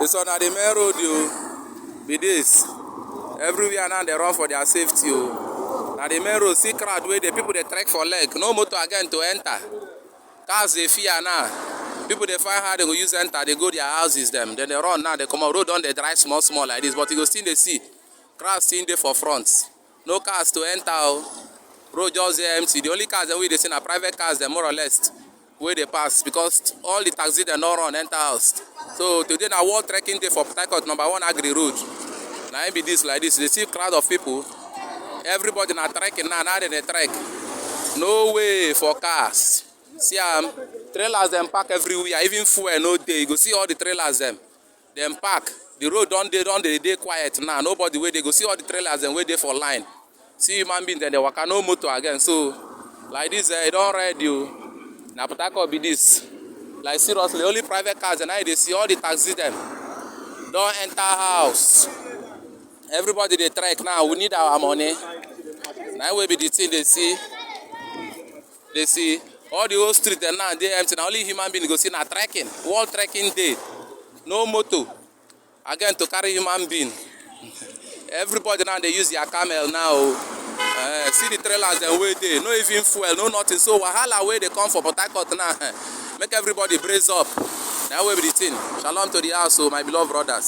This one at the main road, you be this. Everywhere now they run for their safety. You. Now the main road, see crowd where the people they trek for leg. No motor again to enter. Cars they fear now. People they find how they go use enter. They go their houses them. Then they run now. They come out road on they drive small like this. But you go still they see crowds still there for front. No cars to enter. Road just there empty. The only cars that we they see are private cars. They more or less where they pass because all the taxis they not run enter house. So today na world trekking day for Port Harcourt #1 Agri Road. Now it be this like this. They see crowd of people. Everybody na trekking now. Now they trek. No way for cars. See trailers them park everywhere. Even fuel no day. You go see all the trailers them park. The road don't they quiet now. Nobody where they go see all the trailers them where they for line. See human beings then they walk no motor again. So like this don't ride you. Now Port Harcourt be this. Like seriously, only private cars and now they see all the taxis them. Don't enter house. Everybody they trek now. We need our money. Now we be the thing they see. They see all the whole street and now they empty. Now only human beings go see now trekking. World trekking day. No motor. Again to carry human being. Everybody now they use their camel now. See the trailers and where they no even fuel, no nothing. So wahala where they come for Port Harcourt now. Make everybody brace up. That way be the thing. Shalom to the house, so my beloved brothers.